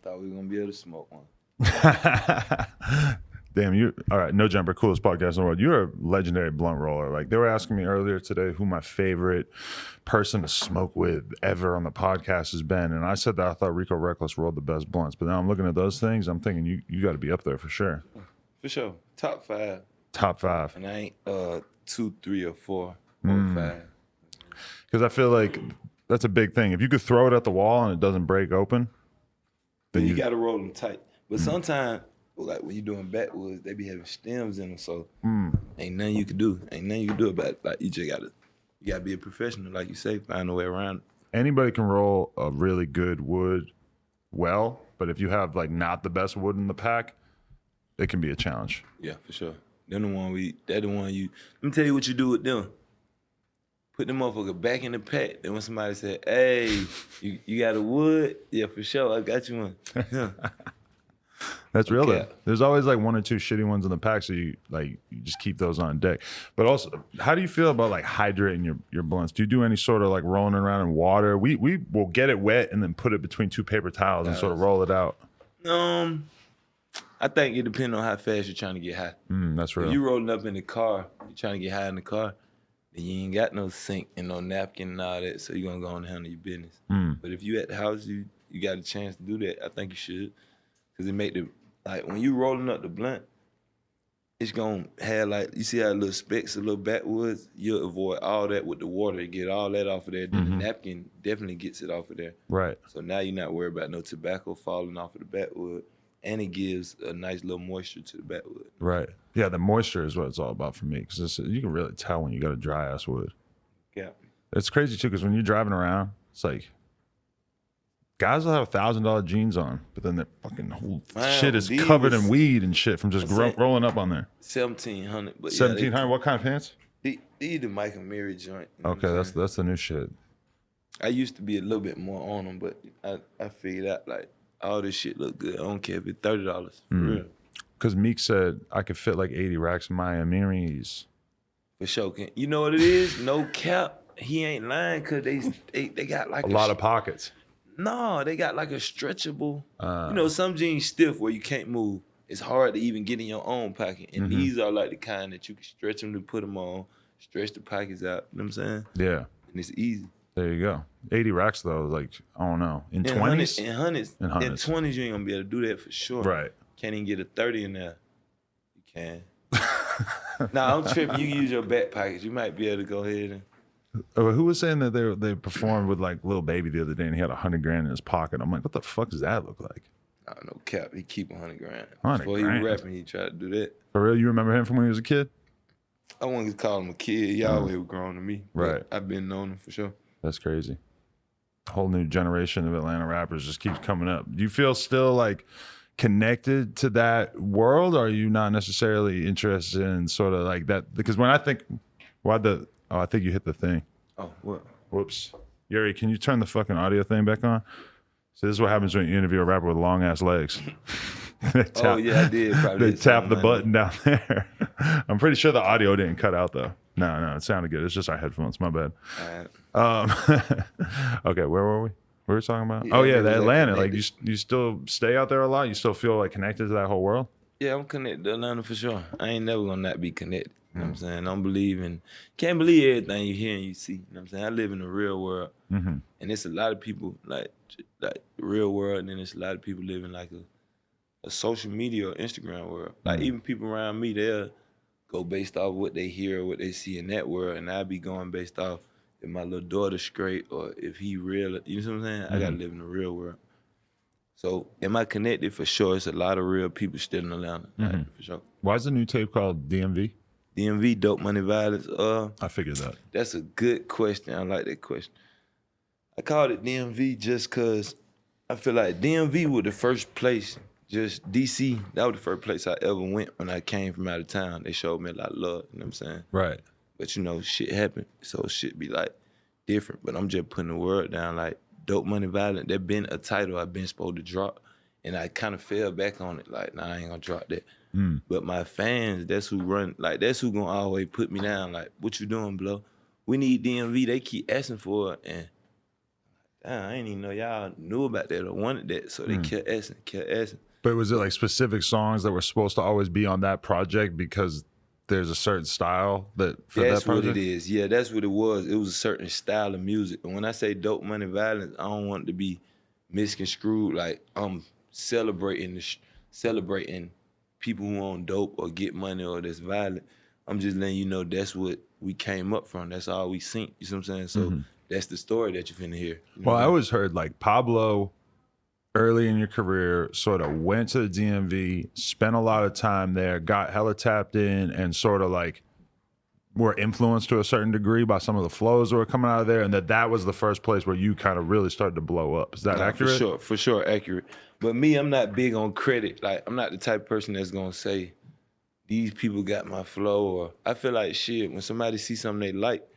Thought we were gonna be able to smoke one. Damn, you all right? No Jumper, coolest podcast in the world. You're a legendary blunt roller. Like they were asking me earlier today who my favorite person to smoke with ever on the podcast has been, and I said that I thought Rico Reckless rolled the best blunts. But now I'm looking at those things, I'm thinking you got to be up there for sure. For sure, top 5. Top 5. And I ain't 2, 3, or 4 or 5. Because I feel like that's a big thing. If you could throw it at the wall and it doesn't break open, then you got to roll them tight. But sometimes, like when you're doing backwoods, they be having stems in them, so ain't nothing you can do. Ain't nothing you can do about it. Like you just gotta be a professional, like you say, find a way around it. Anybody can roll a really good wood well, but if you have like not the best wood in the pack, it can be a challenge. Yeah, for sure. They're the one you. Let me tell you what you do with them. Put them motherfucker back in the pack. Then when somebody said, "Hey, you got a wood?" Yeah, for sure, I got you one. Yeah. That's real though. There's always like 1 or 2 shitty ones in the pack, so you just keep those on deck. But also, how do you feel about like hydrating your blunts? Do you do any sort of like rolling around in water? We will get it wet and then put it between 2 paper towels and sort of roll it out. I think it depends on how fast you're trying to get high. That's real. If you rolling up in the car, you're trying to get high in the car, then you ain't got no sink and no napkin and all that, so you're gonna go on and handle your business. But if you at the house, you got a chance to do that, I think you should. Because it make like when you rolling up the blunt, it's gonna have like, you see how little specks, a little backwoods, you'll avoid all that with the water, get all that off of there. Then the napkin definitely gets it off of there. Right. So now you're not worried about no tobacco falling off of the backwood, and it gives a nice little moisture to the backwood. Right. Yeah, the moisture is what it's all about for me, because you can really tell when you got a dry ass wood. Yeah. It's crazy too, because when you're driving around, it's like, guys will have $1,000 jeans on, but then their fucking whole shit is covered in weed and shit from just rolling up on there. 1,700, but 1,700. What kind of pants? These the Michael Mary joint. Okay, that's the new shit. I used to be a little bit more on them, but I figured out like all this shit look good. I don't care if it's $30 for real. Because Meek said I could fit like 80 racks in my Amiris. For sure. You know what it is? No cap. He ain't lying, because they got like a lot of pockets. No, they got like a stretchable. You know, some jeans stiff where you can't move. It's hard to even get in your own pocket. And these are like the kind that you can stretch them to put them on, stretch the pockets out. You know what I'm saying? Yeah. And it's easy. There you go. 80 racks though, like, I don't know. In 20s? In hundreds. In 20s, you ain't gonna be able to do that for sure. Right. Can't even get a 30 in there. You can. Nah, I'm tripping. You can use your back pockets. You might be able to go ahead and. Who was saying that they performed with like Lil Baby the other day and he had $100 grand in his pocket? I'm like, what the fuck does that look like? I don't know, cap. He keep $100 grand. Before he was rapping, he tried to do that. For real? You remember him from when he was a kid? I wouldn't call him a kid. He always was grown to me. Right. I've been known him for sure. That's crazy. A whole new generation of Atlanta rappers just keeps coming up. Do you feel still like connected to that world, or are you not necessarily interested in sort of like that? Because when I think, I think you hit the thing. Oh, what? Whoops. Yuri, can you turn the fucking audio thing back on? So this is what happens when you interview a rapper with long ass legs. Oh yeah, I did. Probably they tap the button down there. I'm pretty sure the audio didn't cut out though. No, it sounded good. It's just our headphones. My bad. All right. Okay, where were we? What were we talking about? Yeah, the Atlanta. Like you still stay out there a lot? You still feel like connected to that whole world? Yeah, I'm connected to Atlanta for sure. I ain't never gonna not be connected. You know what I'm saying? Can't believe everything you hear and you see. You know what I'm saying? I live in the real world. And it's a lot of people like the real world, and then it's a lot of people living like a social media or Instagram world. Like even people around me, they'll go based off what they hear or what they see in that world, and I'll be going based off if my little daughter's straight or if he real. You know what I'm saying? I gotta live in the real world. So am I connected? For sure. It's a lot of real people still in Atlanta. Like, for sure. Why is the new tape called DMV? DMV, Dope Money Violence. I figured that. That's a good question. I like that question. I called it DMV just because I feel like DMV was the first place, just DC, that was the first place I ever went when I came from out of town. They showed me a lot of love, you know what I'm saying? Right. But you know, shit happened, so shit be like different. But I'm just putting the word down like Dope Money Violence. There been a title I've been supposed to drop, and I kind of fell back on it, like, nah, I ain't gonna drop that. But my fans, that's who run, like, that's who gonna always put me down, like, what you doing, Blow? We need DMV. They keep asking for it, and damn, I didn't even know y'all knew about that or wanted that. So they kept asking. But was it like specific songs that were supposed to always be on that project because there's a certain style that for That's that project? what it is. Yeah, that's what it was. It was a certain style of music. And when I say dope money violence, I don't want it to be misconstrued like I'm celebrating people who own dope or get money or that's violent. I'm just letting you know that's what we came up from. That's all we seen. You see what I'm saying? So that's the story that you're finna hear. You know Well, what I I'm always heard like Pablo early in your career sort of went to the DMV, spent a lot of time there, got hella tapped in, and sort of like were influenced to a certain degree by some of the flows that were coming out of there, and that was the first place where you kind of really started to blow up. Is that accurate? For sure, accurate. But me, I'm not big on credit. Like, I'm not the type of person that's gonna say, these people got my flow, or I feel like shit, when somebody sees something they like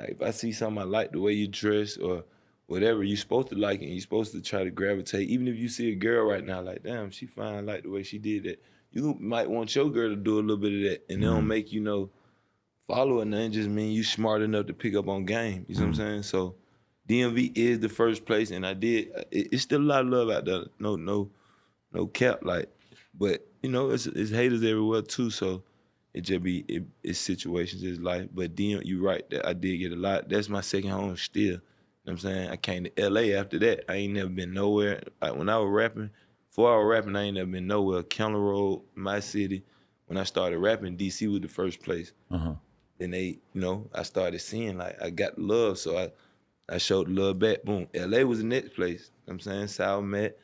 if I see something I like, the way you dress or whatever, you're supposed to like it, and you're supposed to try to gravitate. Even if you see a girl right now, like, damn, she fine, I like the way she did that. You might want your girl to do a little bit of that, and it don't make follow it, nothing just mean you smart enough to pick up on game. You know what I'm saying? So DMV is the first place, and it's still a lot of love out there. No cap, like, but it's haters everywhere too. So it just it's situations, it's life. But you right, that I did get a lot. That's my second home still. You know what I'm saying? I came to LA after that. I ain't never been nowhere. Like when I was rapping, before I was rapping, I ain't never been nowhere. County Road, my city. When I started rapping, DC was the first place. Then I started seeing like I got love, so I showed love back. Boom. LA was the next place. You know what I'm saying? South met,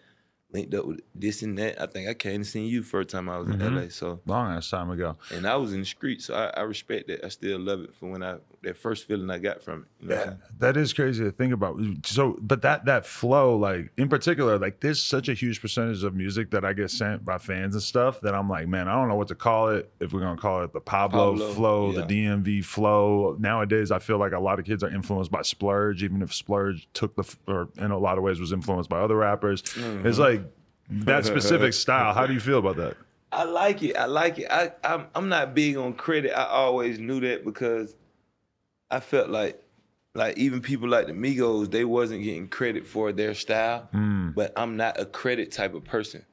linked up with this and that. I think I came to see you first time I was in LA. So long ass time ago. And I was in the street, so I respect that. I still love it for that first feeling I got from it. You know that is crazy to think about. So, but that flow, like in particular, like there's such a huge percentage of music that I get sent by fans and stuff that I'm like, man, I don't know what to call it. If we're gonna call it the Pablo flow, the DMV flow. Nowadays, I feel like a lot of kids are influenced by Splurge, even if Splurge or in a lot of ways was influenced by other rappers. It's like that specific style. How do you feel about that? I like it. I'm not big on credit. I always knew that because I felt like even people like the Migos, they wasn't getting credit for their style. But I'm not a credit type of person.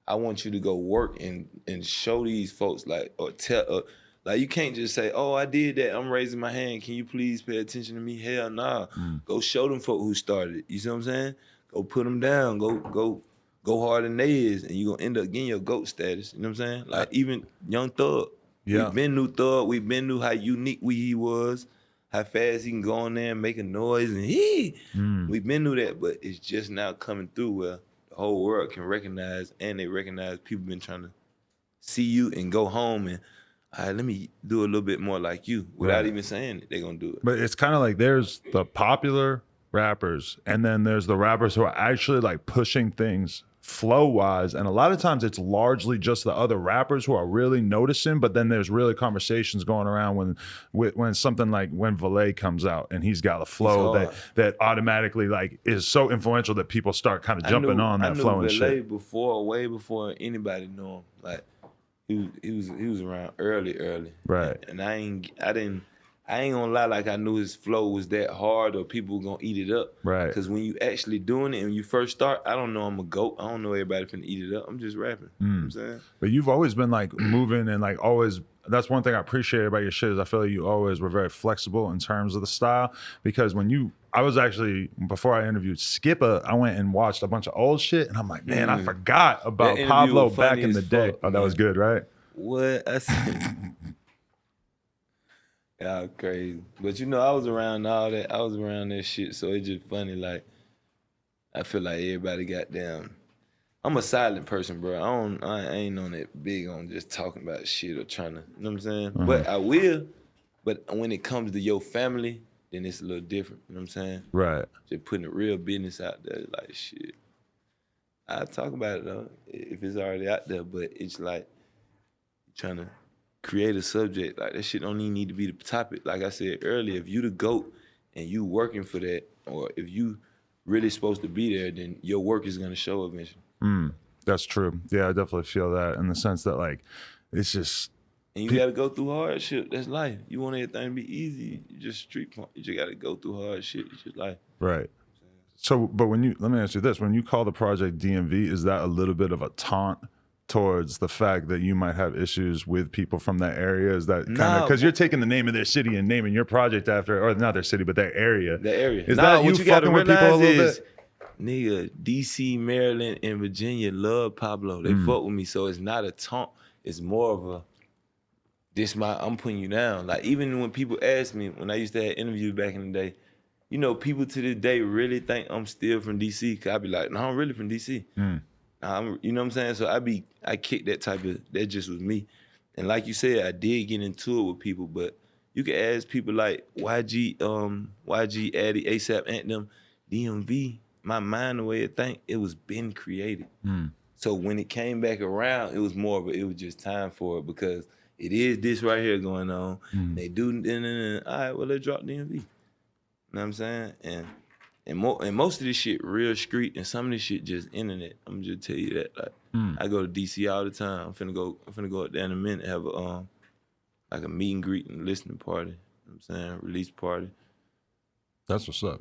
I want you to go work and show these folks or tell like you can't just say, oh, I did that. I'm raising my hand. Can you please pay attention to me? Hell nah. Go show them folk who started it. You see what I'm saying? Go put them down. Go harder than they is, and you're gonna end up getting your GOAT status. You know what I'm saying? Like even Young Thug. Yeah. We've been knew Thug. We've been knew how unique he was, how fast he can go in there and make a noise, and we've been knew that, but it's just now coming through where the whole world can recognize, and they recognize people been trying to see you and go home and, all right, let me do a little bit more like you without even saying it. They're gonna do it. But it's kind of like there's the popular rappers, and then there's the rappers who are actually like pushing things flow wise, and a lot of times it's largely just the other rappers who are really noticing, but then there's really conversations going around when something like when Valet comes out and he's got a flow that automatically like is so influential that people start kind of jumping on that flow and Valet shit. way before anybody knew him. Like he was around early. Right. And I ain't gonna lie, like I knew his flow was that hard or people were gonna eat it up. Right. Because when you actually doing it and you first start, I don't know I'm a GOAT. I don't know everybody finna eat it up. I'm just rapping. You know what I'm saying? But you've always been like moving and like always, that's one thing I appreciate about your shit is I feel like you always were very flexible in terms of the style. Because I was actually, before I interviewed Skipper, I went and watched a bunch of old shit and I'm like, man, I forgot about Pablo back in the day. Oh, that was good, right? What? Yeah, crazy. But I was around all that. I was around that shit, so it's just funny. Like, I feel like everybody goddamn. I'm a silent person, bro. I ain't on that big on just talking about shit or trying to, you know what I'm saying? But I will. But when it comes to your family, then it's a little different. You know what I'm saying? Right. Just putting the real business out there, like shit. I talk about it though, if it's already out there. But it's like trying to create a subject, like that shit don't even need to be the topic. Like I said earlier, if you the GOAT and you working for that, or if you really supposed to be there, then your work is gonna show eventually. That's true. Yeah, I definitely feel that in the sense that like it's just, and you gotta go through hardship. That's life. You want everything to be easy, you just street punk. You just gotta go through hard shit. It's just life. Right. So, but let me ask you this: when you call the project DMV, is that a little bit of a taunt towards the fact that you might have issues with people from that area? Is that kind of because you're taking the name of their city and naming your project after, or not their city, but their area? The area. Is that you fucking with people a little bit? Nigga, DC, Maryland, and Virginia love Pablo. They fuck with me, so it's not a taunt. It's more of a, I'm putting you down. Like, even when people ask me, when I used to have interviews back in the day, you know, people to this day really think I'm still from DC. Cause I be like, no, I'm really from DC. You know what I'm saying? So I kick that that just was me. And like you said, I did get into it with people, but you can ask people like YG, Addy, ASAP, Anthem, DMV. My mind, the way it think, it was been created. So when it came back around, it was more of it was just time for it because it is this right here going on. They do, all right, well, let's drop DMV. You know what I'm saying? And most of this shit real street, and some of this shit just internet. I'm just tell you that. Like, I go to DC all the time. I'm finna go up there in a minute, have a like a meet and greet and listening party. You know what I'm saying? Release party. That's what's up.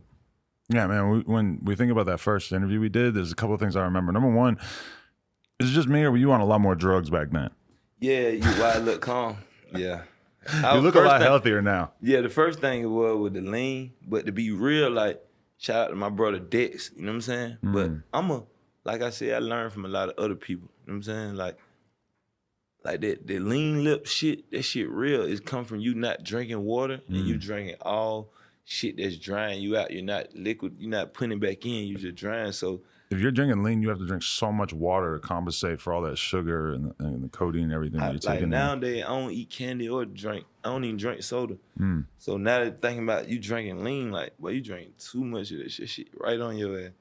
Yeah, man. When we think about that first interview we did, there's a couple of things I remember. Number one, is it just me or were you on a lot more drugs back then? Yeah, why I look calm. Yeah. You look a lot healthier now. Yeah, the first thing it was with the lean, but to be real, like, shout out to my brother Dex, you know what I'm saying? But like I said, I learned from a lot of other people, you know what I'm saying? Like that lean lip shit, that shit real. It's come from you not drinking water and you drinking all shit that's drying you out. You're not liquid, you're not putting it back in, you're just drying. So if you're drinking lean, you have to drink so much water to compensate for all that sugar and the codeine and everything that you're taking. Like nowadays, I don't eat candy or drink. I don't even drink soda. So now that thinking about you drinking lean, like, well, you drink too much of that shit right on your ass.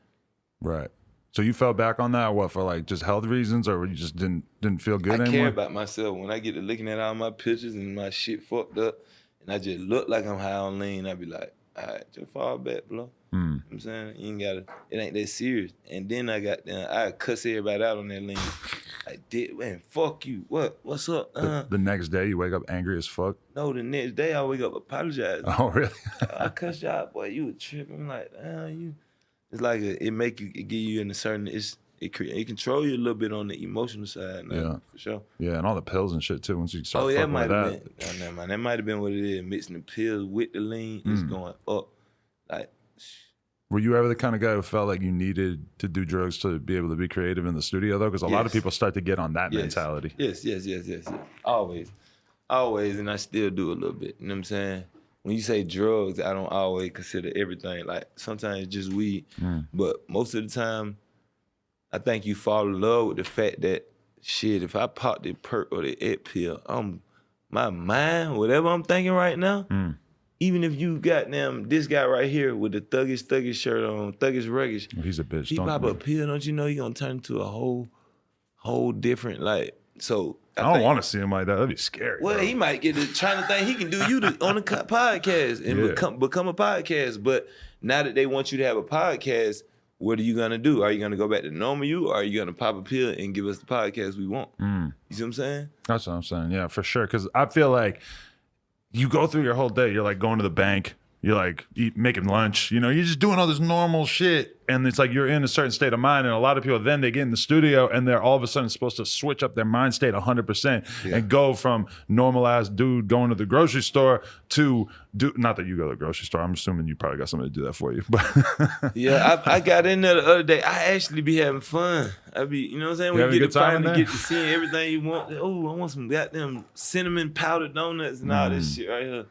Right. So you fell back on that, what, for like just health reasons, or you just didn't feel good anymore? I care about myself. When I get to looking at all my pictures and my shit fucked up, and I just look like I'm high on lean, I be like, all right, just fall back, bro. You know what I'm saying? You ain't gotta, it ain't that serious. And then I cuss everybody out on that lean. I did, man, fuck you. What's up? The next day you wake up angry as fuck? No, the next day I wake up apologizing. Oh, really? I cussed you out, boy, you a trip. I'm like, you. It's like it give you in a certain, it control you a little bit on the emotional side. Yeah, for sure. Yeah, and all the pills and shit too. Once you start fucking with that. That might have been what it is. Mixing the pills with the lean is going up. Like, were you ever the kind of guy who felt like you needed to do drugs to be able to be creative in the studio though? Because a lot of people start to get on that mentality. Yes. Always, and I still do a little bit. You know what I'm saying? When you say drugs, I don't always consider everything. Like, sometimes it's just weed. But most of the time, I think you fall in love with the fact that, shit, if I pop the perk or the ed pill, my mind, whatever I'm thinking right now, even if you got this guy right here with the thuggish shirt on, thuggish ruggish. Well, he's a bitch. He pop a pill, don't you know he gonna turn into a whole different, like, so. I don't want to see him like that. That'd be scary. Well, he might get to trying to think he can do you on the podcast and become a podcast. But now that they want you to have a podcast, what are you gonna do? Are you gonna go back to normal you, or are you gonna pop a pill and give us the podcast we want? You see what I'm saying? That's what I'm saying. Yeah, for sure. Because I feel like you go through your whole day. You're like going to the bank. You're like making lunch. You know, you're just doing all this normal shit. And it's like you're in a certain state of mind. And a lot of people then they get in the studio and they're all of a sudden supposed to switch up their mind state 100% and go from normal ass dude going to the grocery store to not that you go to the grocery store. I'm assuming you probably got somebody to do that for you. But yeah, I got in there the other day. I actually be having fun. I be, you know what I'm saying? When you get to finally get to seeing everything you want. Oh, I want some goddamn cinnamon powdered donuts and all this shit right here.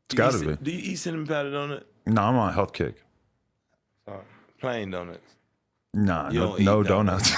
It's gotta be. Do you eat cinnamon powdered donut? No, I'm on a health kick. Sorry. Plain donuts. Nah, no donuts.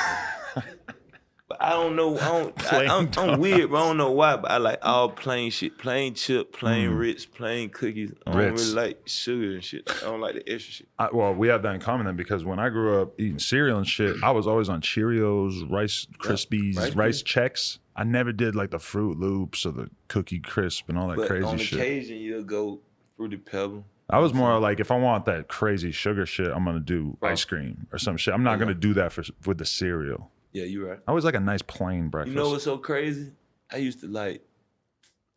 But I don't know. I'm weird, but I don't know why. But I like all plain shit. Plain chip, plain Ritz, plain cookies. I don't really like sugar and shit. I don't like the extra shit. Well, we have that in common then, because when I grew up eating cereal and shit, I was always on Cheerios, Rice Krispies, Rice Chex. I never did like the Fruit Loops or the Cookie Crisp and all that crazy shit. On occasion, you'll go Fruity Pebble. I was more like, if I want that crazy sugar shit, I'm gonna do ice cream or some shit. I'm not gonna do that with the cereal. Yeah, you're right. I always like a nice plain breakfast. You know what's so crazy? I used to like,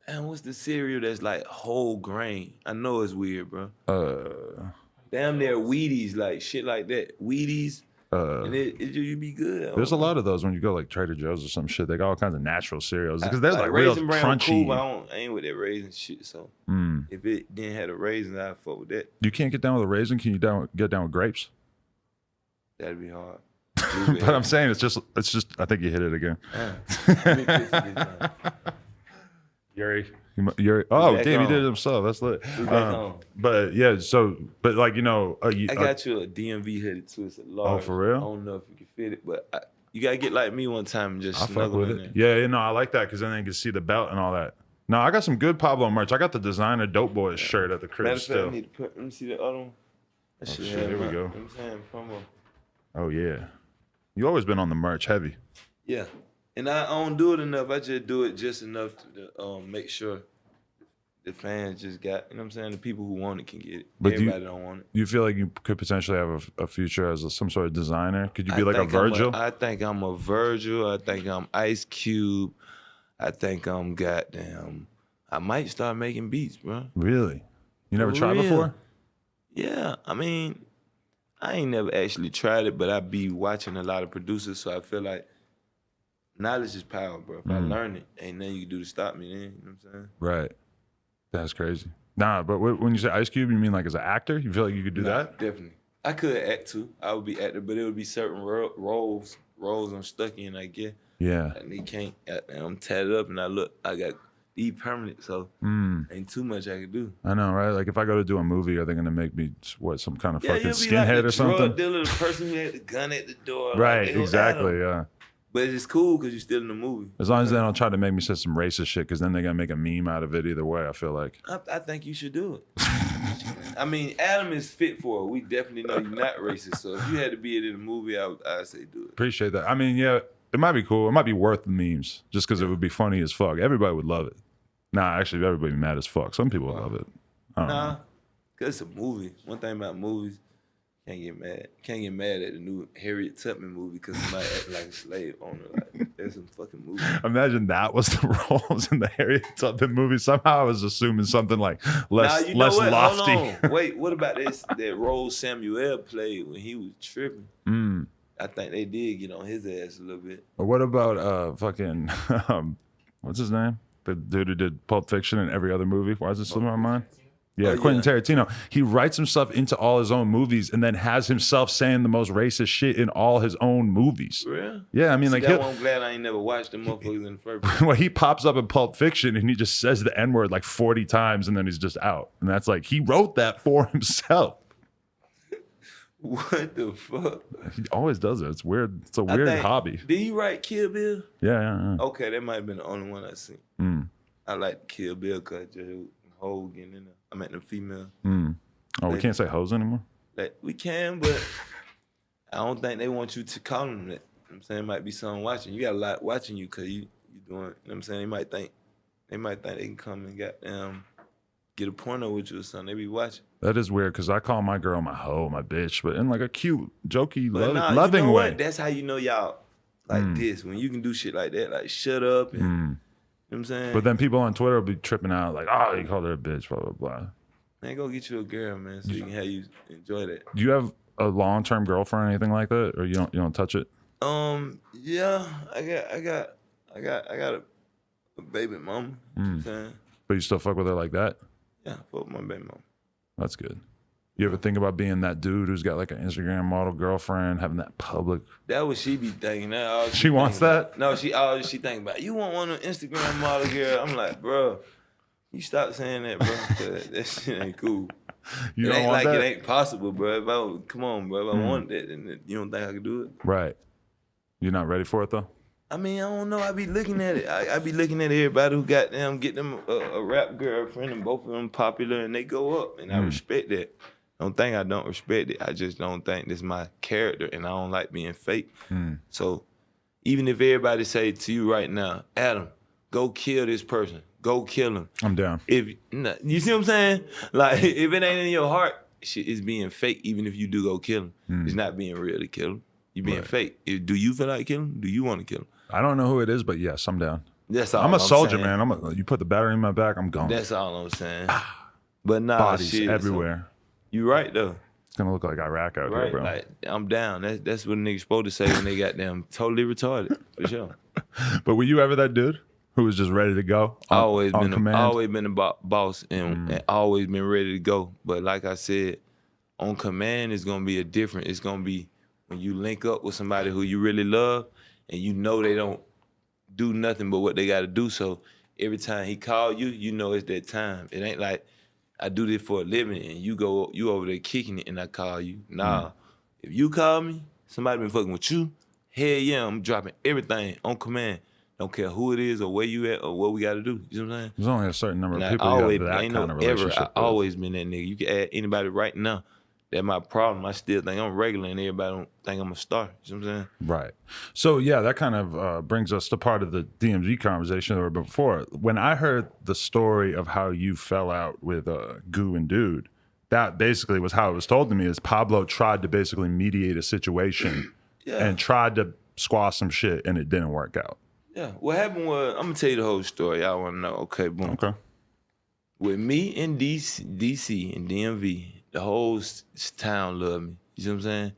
man, what's the cereal that's like whole grain? I know it's weird, bro. damn near Wheaties, like shit like that. Wheaties. And you be good. There's a lot of those when you go like Trader Joe's or some shit. They got all kinds of natural cereals because there's like real Raisin Bran crunchy. Cool, but I ain't with that raisin shit. So if it didn't have a raisin, I'd fuck with that. You can't get down with a raisin. Can you get down with grapes? That'd be hard. But I'm saying it's just. I think you hit it again. Yuri. Oh, damn, he did it himself. That's lit. But yeah, but like, you know. I got you a DMV hoodie too. It's a large. Oh, for real? I don't know if you can fit it, but you got to get like me one time and just fuck snuggle with in it. there. Yeah, I like that because then they can see the belt and all that. No, I got some good Pablo merch. I got the designer Dope Boys shirt at the crib Matter of fact, still. I need to let me see the other one. That shit here we go. You know what I'm saying? Promo. Oh, yeah. You always been on the merch heavy. Yeah. And I don't do it enough. I just do it just enough to make sure the fans just got, you know what I'm saying? The people who want it can get it. But everybody don't want it. You feel like you could potentially have a future as some sort of designer? Could you be like a Virgil? I think I'm a Virgil. I think I'm Ice Cube. I think I'm goddamn. I might start making beats, bro. Really? You never tried before? Yeah. I mean, I ain't never actually tried it, but I be watching a lot of producers, so I feel like knowledge is power, bro. If I learn it, ain't nothing you can do to stop me then. You know what I'm saying? Right. That's crazy. Nah, but when you say Ice Cube, you mean like as an actor? You feel like you could do that? Definitely. I could act too. I would be actor, but it would be certain roles I'm stuck in, I guess. Yeah. And they can't. I'm tatted up, and I got deep permanent, so ain't too much I can do. I know, right? Like if I go to do a movie, are they gonna make me some kind of fucking skinhead like or something? Drug dealer, the person who had the gun at the door. Right. Like, exactly. Yeah. But it's cool because you're still in the movie. As long as they don't try to make me say some racist shit, because then they're gonna make a meme out of it either way. I feel like. I think you should do it. I mean, Adam is fit for it. We definitely know you're not racist. So if you had to be in a movie, I'd say do it. Appreciate that. I mean, yeah, it might be cool. It might be worth the memes just because it would be funny as fuck. Everybody would love it. Nah, actually, everybody would be mad as fuck. Some people would love it. Nah, because it's a movie. One thing about movies, can't get mad. Can't get mad at the new Harriet Tubman movie because it might act like a slave owner. Like, there's some fucking movie. Imagine that was the roles in the Harriet Tubman movie. Somehow I was assuming something like less lofty. Hold on. Wait, what about that role Samuel played when he was tripping? I think they did get on his ass a little bit. Or what about fucking what's his name? The dude who did Pulp Fiction and every other movie. Why is it slipping my mind? Yeah, Quentin Tarantino. He writes himself into all his own movies and then has himself saying the most racist shit in all his own movies. Really? Yeah, I mean, like I'm glad I ain't never watched the motherfuckers in the first place. Well, he pops up in Pulp Fiction and he just says the N-word like 40 times and then he's just out. And that's like, he wrote that for himself. What the fuck? He always does it. It's weird. It's a weird hobby. Did he write Kill Bill? Yeah. Okay, that might have been the only one I seen. I like Kill Bill because Hogan in there. I meant the female. Oh, we can't say hoes anymore? Like, we can, but I don't think they want you to call them that. You know what I'm saying? It might be someone watching. You got a lot watching you because you doing, you know what I'm saying? They might think they can come and get a porno with you or something. They be watching. That is weird because I call my girl my hoe, my bitch, but in like a cute, jokey, you loving know way. What? That's how you know y'all like this. When you can do shit like that, like shut up and, you know what I'm saying? But then people on Twitter will be tripping out like, oh, you called her a bitch, blah, blah, blah. Man, go get you a girl, man, so you can have you enjoy that. Do you have a long-term girlfriend or anything like that? Or you don't touch it? Yeah, I got a baby mama. You know what I'm saying? But you still fuck with her like that? Yeah, fuck with my baby mama. That's good. You ever think about being that dude who's got like an Instagram model girlfriend, having that public? That what she be thinking. She wants that? No, she thinking about, you want one of them Instagram model girl? I'm like, bro, you stop saying that, bro. That shit ain't cool. You it don't ain't want like that? It ain't possible, bro. Come on, bro. If I want that, then you don't think I could do it? Right. You're not ready for it though? I mean, I don't know. I be looking at it. I be looking at everybody who got them, get them a rap girlfriend, and both of them popular, and they go up, and I respect that. Don't think I don't respect it. I just don't think this is my character, and I don't like being fake. So even if everybody say to you right now, Adam, go kill this person, go kill him. I'm down. You see what I'm saying? Like, if it ain't in your heart, shit is being fake, even if you do go kill him. It's not being real to kill him. You being fake. Do you feel like killing him? Do you want to kill him? I don't know who it is, but yes, I'm down. That's all I'm a soldier, saying. man. You put the battery in my back, I'm gone. That's all I'm saying. But nah, bodies shit, everywhere. You right though. It's gonna look like Iraq out here, bro. Like, I'm down. That's what niggas supposed to say when they got them totally retarded, for sure. But were you ever that dude who was just ready to go on command? Always been a boss and always been ready to go. But like I said, on command is gonna be it's gonna be when you link up with somebody who you really love and you know they don't do nothing but what they gotta do. So every time he call you, you know it's that time. It ain't like I do this for a living and you over there kicking it and I call you. Nah, if you call me, somebody been fucking with you, hell yeah, I'm dropping everything on command. Don't care who it is or where you at or what we gotta do. You know what I'm saying? There's only a certain number of people you have that kind of relationship I always been that nigga. You can add anybody right now. That's my problem. I still think I'm regular and everybody don't think I'm a star. You know what I'm saying? Right. So, yeah, that kind of brings us to part of the DMG conversation or before. When I heard the story of how you fell out with Goo and Dude, that basically was how it was told to me is Pablo tried to basically mediate a situation and tried to squash some shit and it didn't work out. Yeah. What happened was, I'm going to tell you the whole story. Y'all want to know. Okay, boom. Okay. With me in DC and DMV, the whole town love me. You know what I'm saying?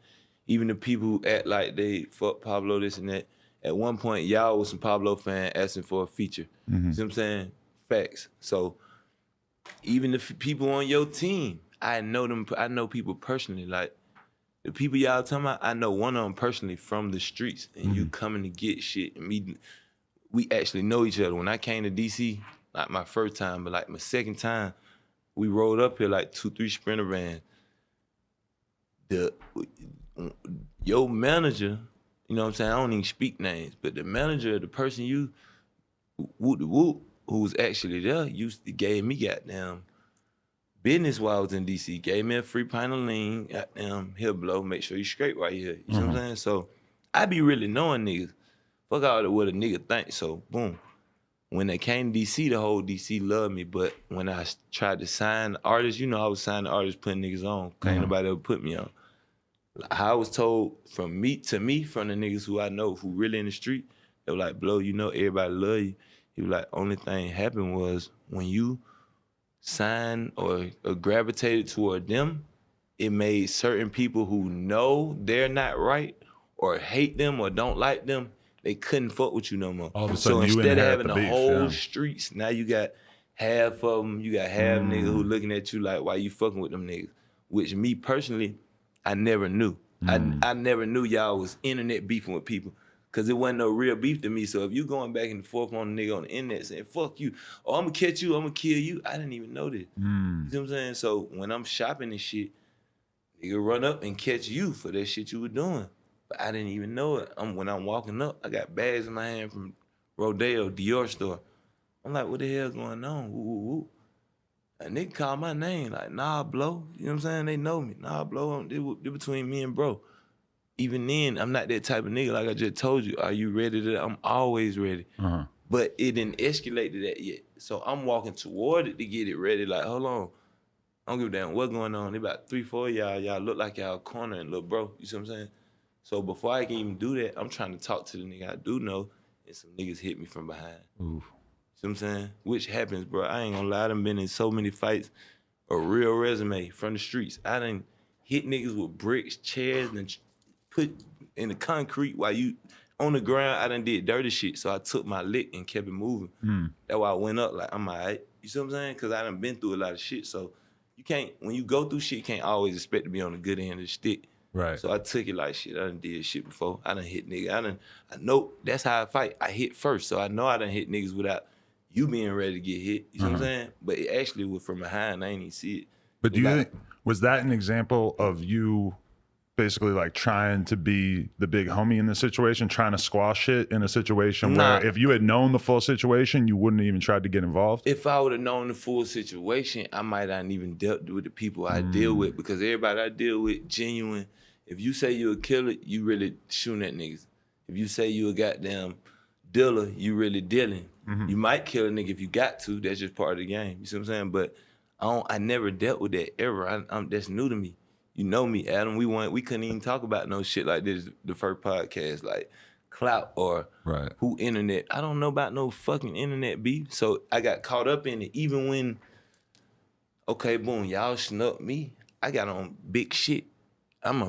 Even the people who act like they fuck Pablo, this and that. At one point, y'all was some Pablo fan asking for a feature. You know what I'm saying? Facts. So even the people on your team, I know them. I know people personally. Like the people y'all talking about, I know one of them personally from the streets. And you coming to get shit. And we actually know each other. When I came to DC, not my first time, but like my second time, we rolled up here like 2-3 Sprinter vans. Your manager, you know what I'm saying? I don't even speak names, but the manager, the person who was actually there, gave me goddamn business while I was in DC. Gave me a free pint of lean, goddamn, here blow, make sure you straight right here. You know what I'm saying? So I be really knowing niggas. Fuck all what a nigga think. So boom. When they came to DC, the whole DC loved me. But when I tried to sign artists, you know, I was signing artists, putting niggas on. Ain't nobody ever put me on. How I was told from the niggas who I know who really in the street, they were like, Blow, you know, everybody love you. He was like, only thing happened was when you signed or gravitated toward them, it made certain people who know they're not right or hate them or don't like them, they couldn't fuck with you no more. All of a sudden, so instead of having the whole streets, now you got half of them, you got half niggas who looking at you like, why you fucking with them niggas? Which me personally, I never knew. I never knew y'all was internet beefing with people because it wasn't no real beef to me. So if you going back and forth on a nigga on the internet saying, fuck you, oh, I'm gonna catch you, I'm gonna kill you, I didn't even know this. You know what I'm saying? So when I'm shopping and shit, nigga run up and catch you for that shit you were doing. But I didn't even know it. When I'm walking up, I got bags in my hand from Rodeo, Dior store. I'm like, what the hell going on? Woo, woo, woo. And nigga call my name, like, nah, Blow. You know what I'm saying? They know me. Nah, Blow, they're between me and bro. Even then, I'm not that type of nigga. Like I just told you, are you ready to? I'm always ready. But it didn't escalate to that yet. So I'm walking toward it to get it ready. Like, hold on. I don't give a damn what's going on. There about 3-4 y'all look like y'all cornering little bro. You see what I'm saying? So before I can even do that, I'm trying to talk to the nigga I do know, and some niggas hit me from behind. Oof. See what I'm saying? Which happens, bro. I ain't gonna lie, I done been in so many fights, a real resume from the streets. I done hit niggas with bricks, chairs, and put in the concrete while you on the ground. I done did dirty shit, so I took my lick and kept it moving. That's why I went up like, I'm all right. You see what I'm saying? Because I done been through a lot of shit, so you can't, when you go through shit, you can't always expect to be on the good end of the stick. Right. So I took it like shit. I done did shit before. I done hit niggas. I know that's how I fight. I hit first, so I know I done hit niggas without you being ready to get hit. You know what I'm saying? But it actually was from behind. I ain't even see it. But do you think, was that an example of you basically like trying to be the big homie in the situation, trying to squash it in a situation where if you had known the full situation, you wouldn't even tried to get involved? If I would have known the full situation, I might not even dealt with the people I deal with, because everybody I deal with, genuine. If you say you a killer, you really shooting at niggas. If you say you a goddamn dealer, you really dealing. You might kill a nigga if you got to. That's just part of the game. You see what I'm saying? But I never dealt with that ever. That's new to me. You know me, Adam. We couldn't even talk about no shit like this the first podcast, like clout or who internet. I don't know about no fucking internet beef. So I got caught up in it. Even when, okay, boom, y'all snuck me. I got on big shit. I'm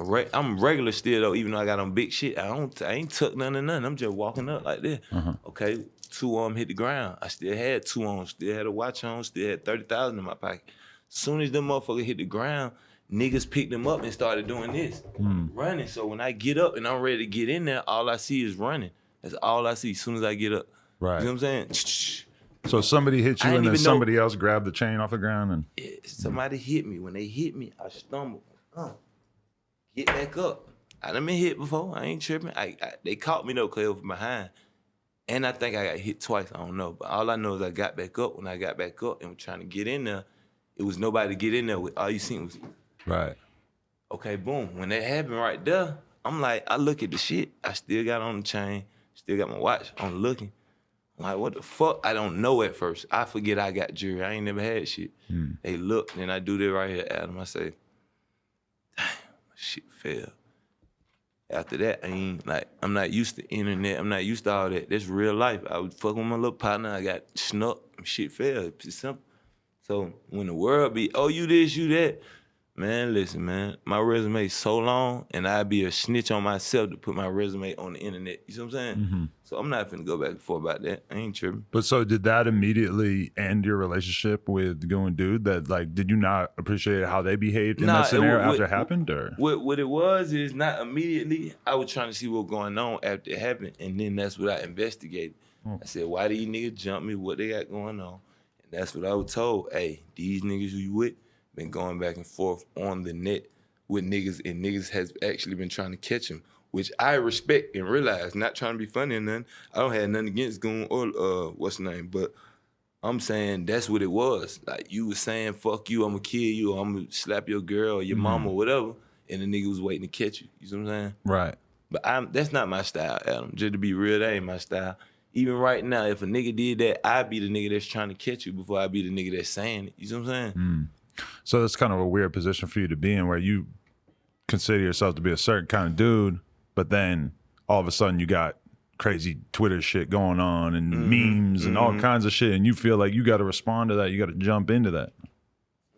regular still though, even though I got on big shit. I ain't tucked none of nothing. I'm just walking up like this. Okay, 2 on hit the ground. I still had 2 on, still had a watch on, still had 30,000 in my pocket. Soon as them motherfuckers hit the ground, niggas picked them up and started doing this, running. So when I get up and I'm ready to get in there, all I see is running. That's all I see as soon as I get up. Right. You know what I'm saying? So somebody hit you and then somebody else grabbed the chain off the ground and somebody hit me. When they hit me, I stumbled. Get back up. I done been hit before. I ain't tripping. They caught me though, cause it was behind. And I think I got hit twice. I don't know. But all I know is I got back up. When I got back up and was trying to get in there, it was nobody to get in there with. All you seen was right. Okay, boom. When that happened right there, I'm like, I look at the shit. I still got on the chain, still got my watch. I'm looking. I'm like, what the fuck? I don't know at first. I forget I got jewelry. I ain't never had shit. They look, and I do that right here, Adam. I say, damn, my shit fell. After that, I'm not used to internet. I'm not used to all that. That's real life. I was fucking with my little partner. I got snuck. Shit fell. It's simple. So when the world be, oh, you this, you that, man, listen, man, my resume so long, and I'd be a snitch on myself to put my resume on the internet. You see what I'm saying? So I'm not finna go back and forth about that. I ain't tripping. But so did that immediately end your relationship with Goon Dude? That like, did you not appreciate how they behaved in that scenario after it happened? Or what it was is not immediately. I was trying to see what going on after it happened, and then that's what I investigated. I said, why these niggas jump me? What they got going on? And that's what I was told. Hey, these niggas who you with been going back and forth on the net with niggas, and niggas has actually been trying to catch him, which I respect and realize. Not trying to be funny or nothing. I don't have nothing against Goon or what's the name, but I'm saying that's what it was. Like you was saying, fuck you, I'm gonna kill you, or I'm gonna slap your girl or your mama or whatever, and the nigga was waiting to catch you. You see what I'm saying? Right. But that's not my style, Adam. Just to be real, that ain't my style. Even right now, if a nigga did that, I'd be the nigga that's trying to catch you before I'd be the nigga that's saying it. You see what I'm saying? So that's kind of a weird position for you to be in, where you consider yourself to be a certain kind of dude, but then all of a sudden you got crazy Twitter shit going on and memes and all kinds of shit, and you feel like you got to respond to that. You got to jump into that.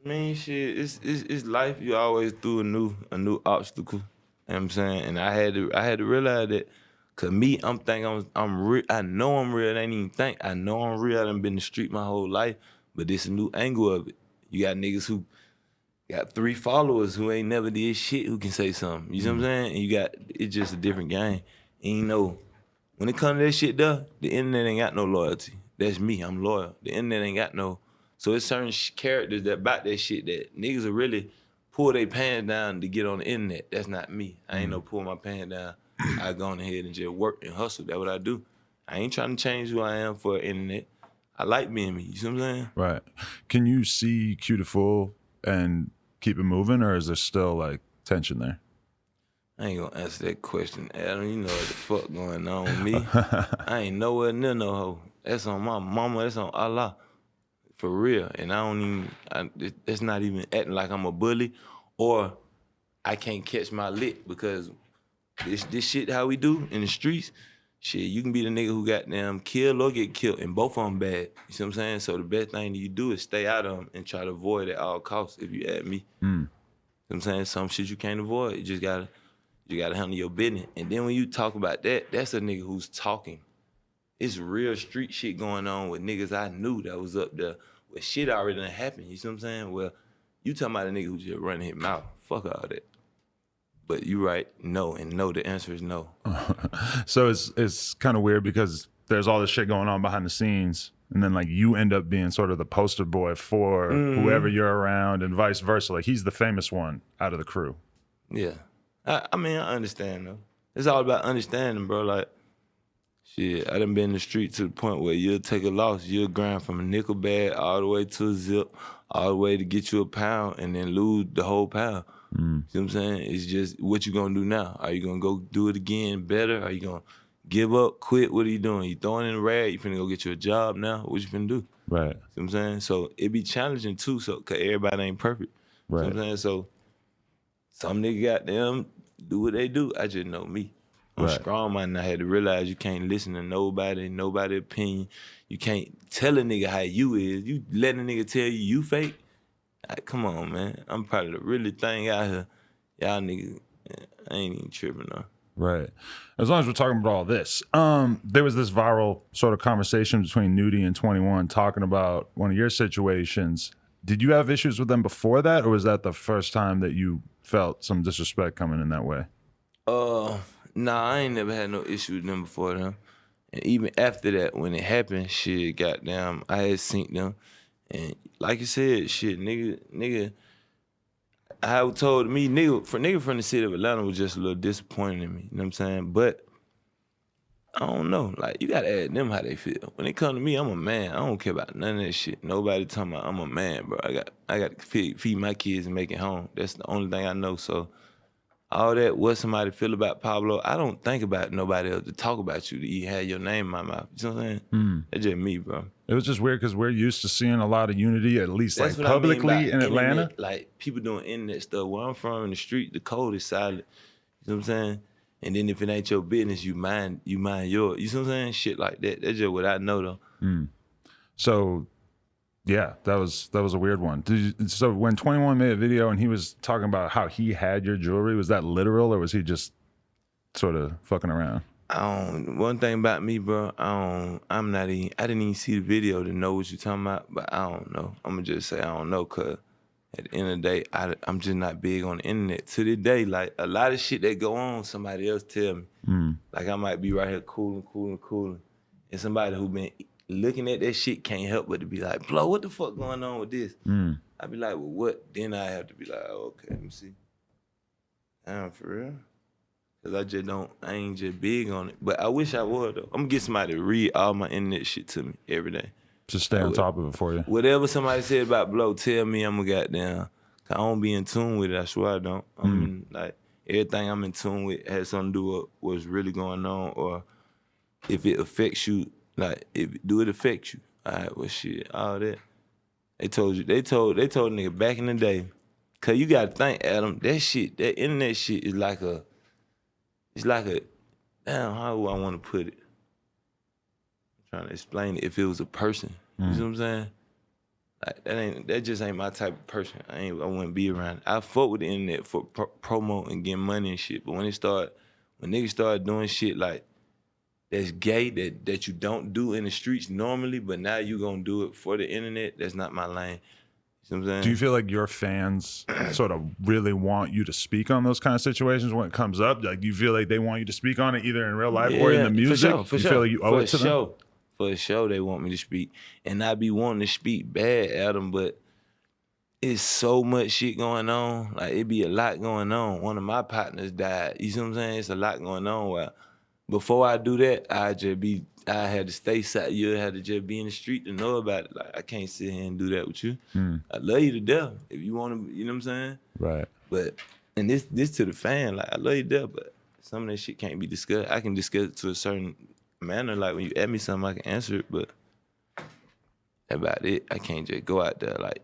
I mean, shit, it's life. You always through a new obstacle. You know what I'm saying? And I had to realize that. Cause me, I'm thinking I'm real. I know I'm real. I ain't even think. I know I'm real. I done been in the street my whole life, but this a new angle of it. You got niggas who got 3 followers who ain't never did shit who can say something. You see what I'm saying? And it's just a different game. And you know, when it comes to that shit though, the internet ain't got no loyalty. That's me, I'm loyal. The internet ain't got no, so it's certain characters that about that shit that niggas will really pull their pants down to get on the internet. That's not me. I ain't no pull my pants down. I go on ahead and just work and hustle. That's what I do. I ain't trying to change who I am for the internet. I like being me. You see what I'm saying? Right. Can you see Q the Fool and keep it moving, or is there still like tension there? I ain't gonna answer that question, Adam. You know what the fuck going on with me. I ain't nowhere near no hoe. That's on my mama. That's on Allah. For real. And I don't even, that's not even acting like I'm a bully or I can't catch my lick, because this shit how we do in the streets, shit, you can be the nigga who got them killed or get killed, and both of them bad. You see what I'm saying? So the best thing that you do is stay out of them and try to avoid at all costs, if you ask me. You know what I'm saying? Some shit you can't avoid. You gotta handle your business. And then when you talk about that, that's a nigga who's talking. It's real street shit going on with niggas I knew that was up there where shit already done happened. You see what I'm saying? Well, you talking about a nigga who just running his mouth. Fuck all that. But you right, no, and no, the answer is no. So it's kind of weird because there's all this shit going on behind the scenes, and then like you end up being sort of the poster boy for whoever you're around, and vice versa. Like he's the famous one out of the crew. Yeah, I mean I understand though. It's all about understanding, bro. Like shit, I done been in the street to the point where you'll take a loss, you'll grind from a nickel bag all the way to a zip, all the way to get you a pound, and then lose the whole pound. See what I'm saying? It's just what you gonna do now. Are you gonna go do it again better? Are you gonna give up, quit? What are you doing? You throwing in the rag? You finna go get you a job now? What you finna do? Right. See what I'm saying? So it be challenging too, so cause everybody ain't perfect. Right. See what I'm saying? So some nigga got them do what they do. I just know me. I'm strong man. I had to realize you can't listen to nobody opinion. You can't tell a nigga how you is. You letting a nigga tell you fake. Like, come on, man. I'm probably the really thing out here. Y'all niggas, I ain't even tripping though. Right. As long as we're talking about all this, there was this viral sort of conversation between Nudie and 21 talking about one of your situations. Did you have issues with them before that, or was that the first time that you felt some disrespect coming in that way? Nah, I ain't never had no issue with them before them. And even after that, when it happened, shit, goddamn, I had seen them. And like you said, shit, nigga, I was told me, nigga from the city of Atlanta was just a little disappointed in me, you know what I'm saying? But I don't know, like, you gotta ask them how they feel. When it come to me, I'm a man. I don't care about none of that shit. Nobody talking about I'm a man, bro. I got to feed my kids and make it home. That's the only thing I know, so all that, what somebody feel about Pablo, I don't think about nobody else to talk about you, to even have your name in my mouth. You know what I'm saying? That's just me, bro. It was just weird because we're used to seeing a lot of unity, at least That's like what publicly I mean in Atlanta. Internet, like people doing internet stuff. Where I'm from in the street, the code is silent. You know what I'm saying? And then if it ain't your business, you mind yours. You know what I'm saying? Shit like that. That's just what I know though. So yeah, that was a weird one. So when 21 made a video and he was talking about how he had your jewelry, was that literal or was he just sort of fucking around? One thing about me, bro, I didn't even see the video to know what you're talking about, but I don't know. I'm gonna just say I don't know, cause at the end of the day, I'm just not big on the internet. To this day, like a lot of shit that go on, somebody else tell me. Like I might be right here cooling, and somebody who been looking at that shit can't help but to be like, Blow, what the fuck going on with this? I be like, well, what? Then I have to be like, oh, okay, let me see. Damn, for real? Cause I ain't just big on it. But I wish I would though. I'm gonna get somebody to read all my internet shit to me every day. Just stay on top of it for you. Whatever somebody said about Blow, tell me I'm a goddamn. Cause I don't be in tune with it, I swear I don't. Like, everything I'm in tune with has something to do with what's really going on, or if it affects you, like, do it affect you? All right, well, shit, all that. They told nigga back in the day, cause you gotta think, Adam, that internet shit is like a, damn, how do I wanna put it? I'm trying to explain it. If it was a person, you know what I'm saying? Like, that just ain't my type of person. I wouldn't be around it. I fuck with the internet for promo and getting money and shit, but when niggas start doing shit like that's gay, that you don't do in the streets normally, but now you gonna do it for the internet, that's not my lane. You know what I'm saying? Do you feel like your fans sort of really want you to speak on those kind of situations when it comes up? Like, do you feel like they want you to speak on it either in real life or in the music? For you sure. feel like you owe it to them? For sure, they want me to speak. And I be wanting to speak bad, Adam, but it's so much shit going on. Like, it be a lot going on. One of my partners died. You see what I'm saying? It's a lot going on. Where before I do that, I had to stay side. You had to just be in the street to know about it. Like, I can't sit here and do that with you. I love you to death. If you want to, you know what I'm saying? Right. But, and this to the fan, like, I love you to death, but some of that shit can't be discussed. I can discuss it to a certain manner. Like, when you ask me something, I can answer it, but about it, I can't just go out there. Like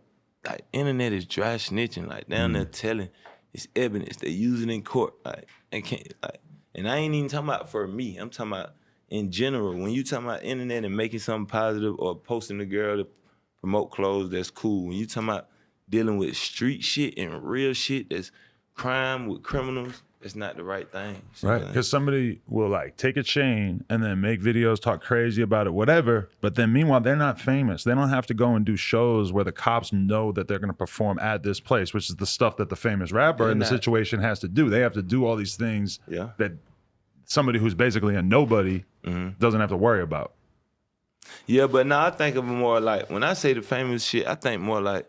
internet is dry snitching. Like, down there telling, it's evidence. They use it in court. Like, they can't, like, and I ain't even talking about for me. I'm talking about in general. When you talking about internet and making something positive or posting a girl to promote clothes, that's cool. When you talking about dealing with street shit and real shit, that's crime with criminals, that's not the right thing. Right, because somebody will like take a chain and then make videos, talk crazy about it, whatever. But then meanwhile, they're not famous. They don't have to go and do shows where the cops know that they're going to perform at this place, which is the stuff that the famous rapper in the situation has to do. They have to do all these things that somebody who's basically a nobody doesn't have to worry about. Yeah, but now I think of it more like, when I say the famous shit, I think more like,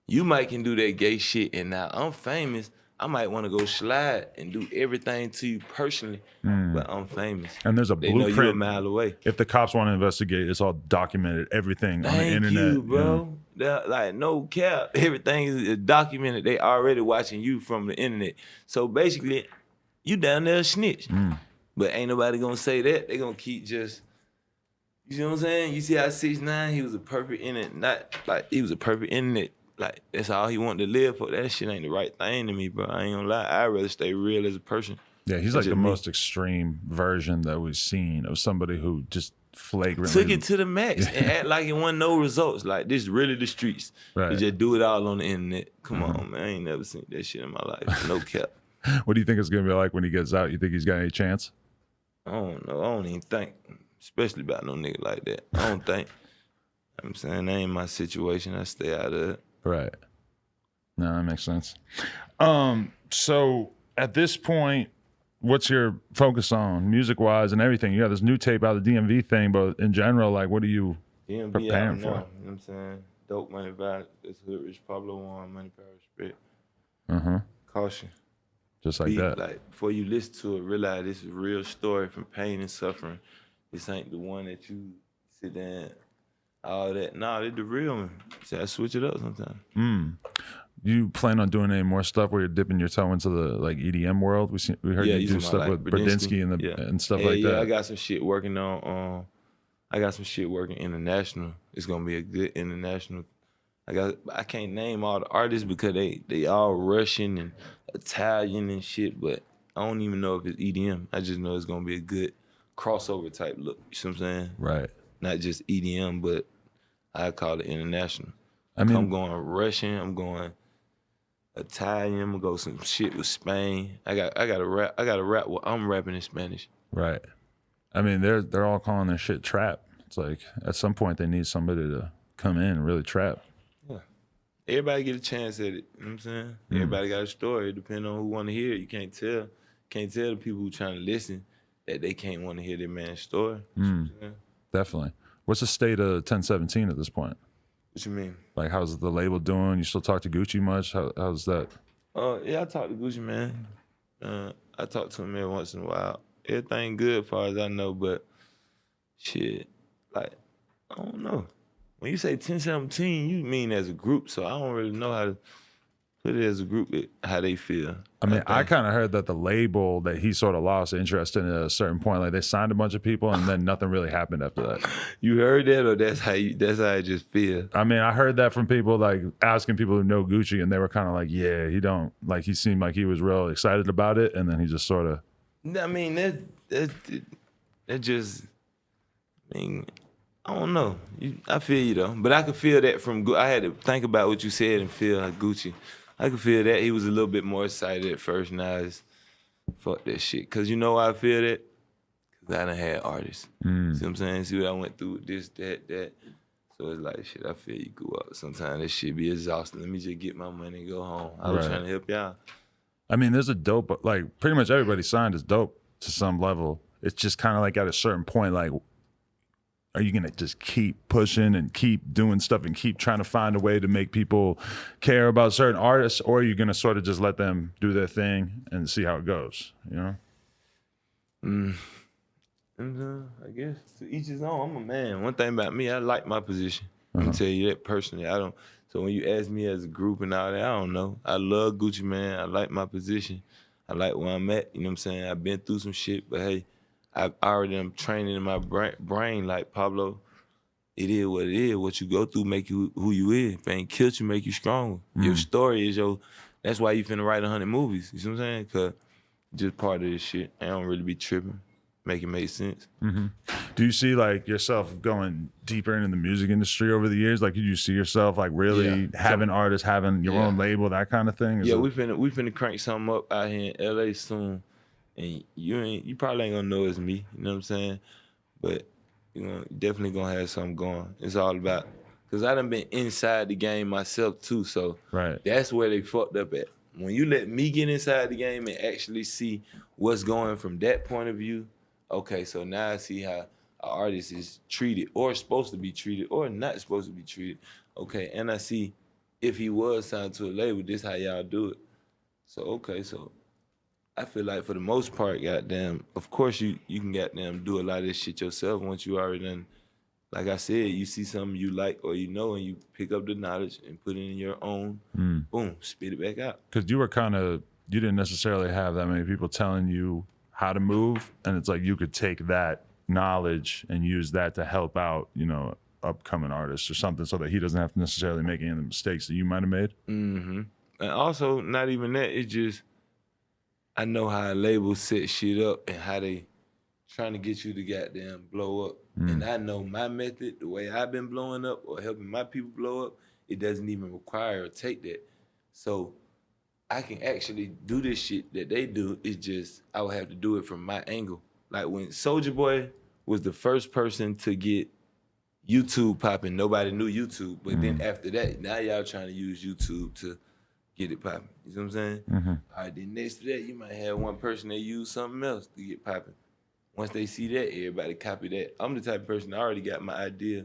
you might can do that gay shit, and now I'm famous, I might want to go slide and do everything to you personally, but I'm famous. And there's a they blueprint. Know you're a mile away. If the cops want to investigate, it's all documented, everything on the internet. Thank you, bro. Like, no cap. Everything is documented. They already watching you from the internet. So basically, you down there a snitch. But ain't nobody gonna say that. They gonna keep just, you see what I'm saying? You see how 6ix9ine, he was a perfect internet, not like he was a perfect internet. Like, that's all he wanted to live for. That shit ain't the right thing to me, bro. I ain't gonna lie. I'd rather stay real as a person. Yeah, he's like the most extreme version that we've seen of somebody who just flagrantly took it to the max and act like it wasn't no results. Like, this really the streets. Right. They just do it all on the internet. Come on, man. I ain't never seen that shit in my life. No cap. What do you think it's gonna be like when he gets out? You think he's got any chance? I don't know. I don't even think, especially about no nigga like that. I don't think. I'm saying that ain't my situation. I stay out of it. Right. No, that makes sense. So at this point, what's your focus on music-wise and everything? You got this new tape out, the DMV thing, but in general, like, what are you DMV preparing for? You know what I'm saying? Dope money vibe. It's Hoodrich Pablo Juan, money, power, respect. Caution. Just like that. Like, before you listen to it, realize this is a real story from pain and suffering. This ain't the one that you sit down, all that. Nah, it's the real one. So I switch it up sometimes. You plan on doing any more stuff where you're dipping your toe into the like EDM world? We heard you do stuff with Bradinsky and stuff like that. Yeah, I got some shit working on. I got some shit working international. It's gonna be a good international. I can't name all the artists because they all Russian and Italian and shit, but I don't even know if it's EDM. I just know it's gonna be a good crossover type look. You see what I'm saying? Right. Not just EDM, but I call it international. I mean, I'm going Russian. I'm going Italian. I'm gonna go some shit with Spain. I got a rap. Well, I'm rapping in Spanish. Right. I mean, they're all calling their shit trap. It's like at some point they need somebody to come in and really trap. Yeah. Everybody get a chance at it. You know what I'm saying? Everybody got a story. Depending on who want to hear it. You can't tell the people who trying to listen that they can't want to hear their man's story. Definitely. What's the state of 1017 at this point? What you mean? Like, how's the label doing? You still talk to Gucci much? How's that? Yeah, I talk to Gucci, man. I talk to him every once in a while. Everything good as far as I know, but shit, like, I don't know. When you say 1017, you mean as a group, so I don't really know how to put it as a group, how they feel. I mean, I kind of heard that the label that he sort of lost interest in at a certain point, like they signed a bunch of people and then nothing really happened after that. You heard that, or that's how I just feel? I mean, I heard that from people, like asking people who know Gucci, and they were kind of like, yeah, he seemed like he was real excited about it, and then he just sort of. I mean, that just, I mean, I don't know. I feel you though, but I could feel that from. I had to think about what you said and feel like Gucci. I could feel that he was a little bit more excited at first. Now it's fuck that shit. Cause you know why I feel that? Cause I done had artists. See what I'm saying? See what I went through with this, that. So it's like shit. I feel you go up. Sometimes this shit be exhausting. Let me just get my money and go home. I was trying to help y'all. I mean, there's a dope. Like pretty much everybody signed is dope to some level. It's just kind of like at a certain point, like. Are you gonna just keep pushing and keep doing stuff and keep trying to find a way to make people care about certain artists, or are you gonna sort of just let them do their thing and see how it goes? You know? I guess to each his own. I'm a man. One thing about me, I like my position. I'm gonna tell you that personally. I don't. So when you ask me as a group and all that, I don't know. I love Gucci, man. I like my position. I like where I'm at. You know what I'm saying? I've been through some shit, but hey. I already am training in my brain like Pablo. It is what it is. What you go through make you who you is. If it ain't killed you, make you stronger. Your story is that's why you finna write 100 movies. You see what I'm saying? Cause just part of this shit. I don't really be tripping. Make it make sense. Do you see like yourself going deeper into the music industry over the years? Like, did you see yourself like really having artists, having your own label, that kind of thing? We finna crank something up out here in LA soon. And you probably ain't gonna know it's me, you know what I'm saying? But you definitely gonna have something going. It's all about, cause I done been inside the game myself too, so that's where they fucked up at. When you let me get inside the game and actually see what's going from that point of view, okay, so now I see how an artist is treated or supposed to be treated or not supposed to be treated. Okay, and I see if he was signed to a label, this how y'all do it. So okay, so I feel like for the most part, goddamn, of course you can goddamn do a lot of this shit yourself once you already done. Like I said, you see something you like or you know, and you pick up the knowledge and put it in your own, boom, spit it back out. Because you didn't necessarily have that many people telling you how to move, and it's like you could take that knowledge and use that to help out, upcoming artists or something, so that he doesn't have to necessarily make any of the mistakes that you might have made. And also, not even that, it's just, I know how a label set shit up and how they trying to get you to goddamn blow up. And I know my method, the way I've been blowing up or helping my people blow up, it doesn't even require or take that. So I can actually do this shit that they do. It's just I would have to do it from my angle. Like when Soulja Boy was the first person to get YouTube popping, nobody knew YouTube. But then after that, now y'all trying to use YouTube to get it popping. You know what I'm saying? All right, then next to that, you might have one person that use something else to get popping. Once they see that, everybody copy that. I'm the type of person that already got my idea,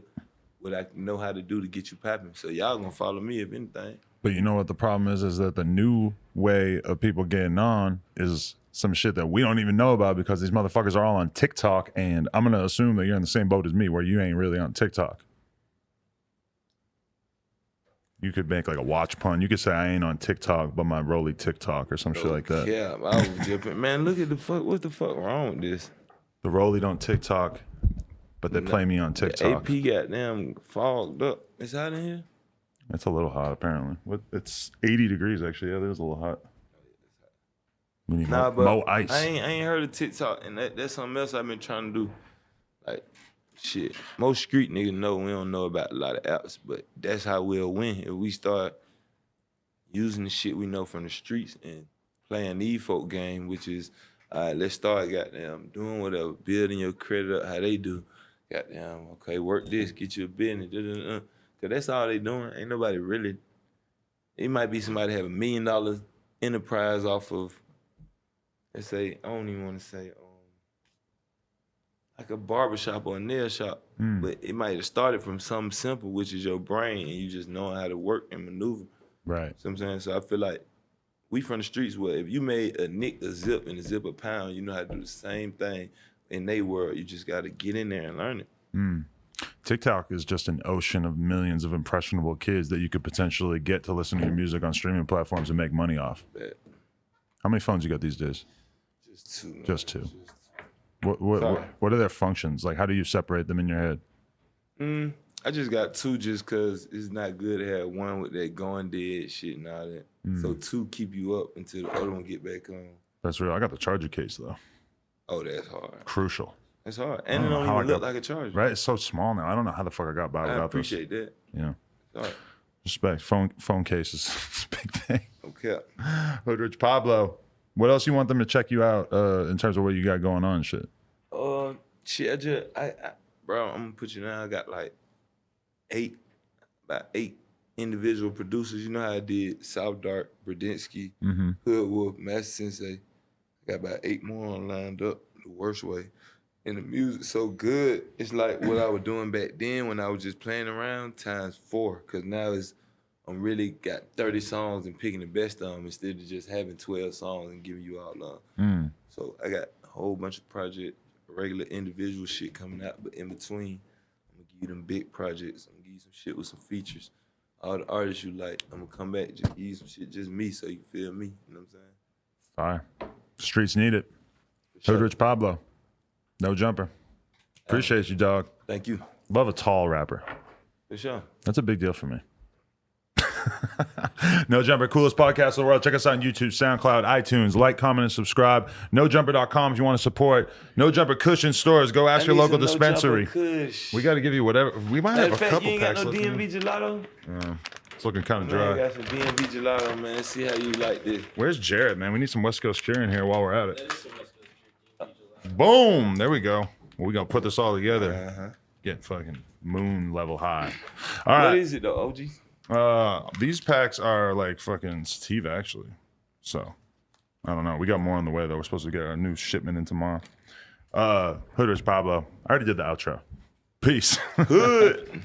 what I know how to do to get you popping. So y'all gonna follow me if anything. But you know what the problem is that the new way of people getting on is some shit that we don't even know about because these motherfuckers are all on TikTok, and I'm gonna assume that you're in the same boat as me where you ain't really on TikTok. You could make like a watch pun. You could say I ain't on TikTok, but my Rolly TikTok or some shit like that. Yeah, I was different. Man, look at the fuck. What the fuck wrong with this? The Rolly don't TikTok, but they play me on TikTok. The AP goddamn fogged up. It's hot in here? It's a little hot, apparently. It's 80 degrees, actually. Yeah, it is a little hot. We need more ice. I ain't heard of TikTok, and that's something else I've been trying to do. Like, shit, most street niggas know we don't know about a lot of apps, but that's how we'll win. If we start using the shit we know from the streets and playing the folk game, which is, all right, let's start goddamn doing whatever, building your credit up how they do. Goddamn, okay, work this, get you a business, Cause that's all they doing. Ain't nobody really. It might be somebody have $1 million enterprise off of, let's say, I don't even want to say, like a barbershop or a nail shop, but it might have started from something simple, which is your brain, and you just knowing how to work and maneuver. Right. So I'm saying, so I feel like we from the streets where if you made a nick a zip and a zip a pound, you know how to do the same thing in they world. You just got to get in there and learn it. TikTok is just an ocean of millions of impressionable kids that you could potentially get to listen to your music on streaming platforms and make money off. Bet. How many phones you got these days? Just two. Man. Just two. What are their functions? Like, how do you separate them in your head? I just got two just because it's not good to have one with that going dead shit and all that. So two keep you up until the other one get back on. That's real. I got the charger case, though. Oh, that's hard. Crucial. It's hard. And it don't even look like a charger. Right? It's so small now. I don't know how the fuck I got by without this. I appreciate that. Yeah. All right. Respect. Phone cases. It's a big thing. Okay. Hoodrich Pablo. What else you want them to check you out in terms of what you got going on and shit? Shit, bro, I'm gonna put you down. I got like about eight individual producers. You know how I did South Dark, Bradinsky, Hood Wolf, Master Sensei. I got about 8 more lined up the worst way. And the music so good, it's like what I was doing back then when I was just playing around times 4. Cause now I'm really got 30 songs and picking the best of them instead of just having 12 songs and giving you all love. So I got a whole bunch of projects, regular individual shit coming out, but in between, I'm gonna give you them big projects. I'm gonna give you some shit with some features. All the artists you like, I'm gonna come back, just give you some shit, just me, so you can feel me. You know what I'm saying? Fire. Streets need it. Sure. Hoodrich Pablo. No jumper. Appreciate you, dog. Thank you. Love a tall rapper. For sure. That's a big deal for me. No Jumper, coolest podcast in the world. Check us out on YouTube, SoundCloud, iTunes. Like, comment, and subscribe. NoJumper.com if you want to support. No Jumper Cushion stores. Go ask your local dispensary. We got to give you whatever. We might have a couple you ain't packs. Got no DMV gelato? It's looking kind of dry. I got some DMV gelato, man. See how you like this. Where's Jared, man? We need some West Coast cheering here while we're at it. Boom. There we go. Well, we got to put this all together. Get fucking moon level high. All right. What is it, though, OG? These packs are like fucking sativa, actually. So, I don't know. We got more on the way, though. We're supposed to get our new shipment in tomorrow. Hoodrich Pablo. I already did the outro. Peace. Hood.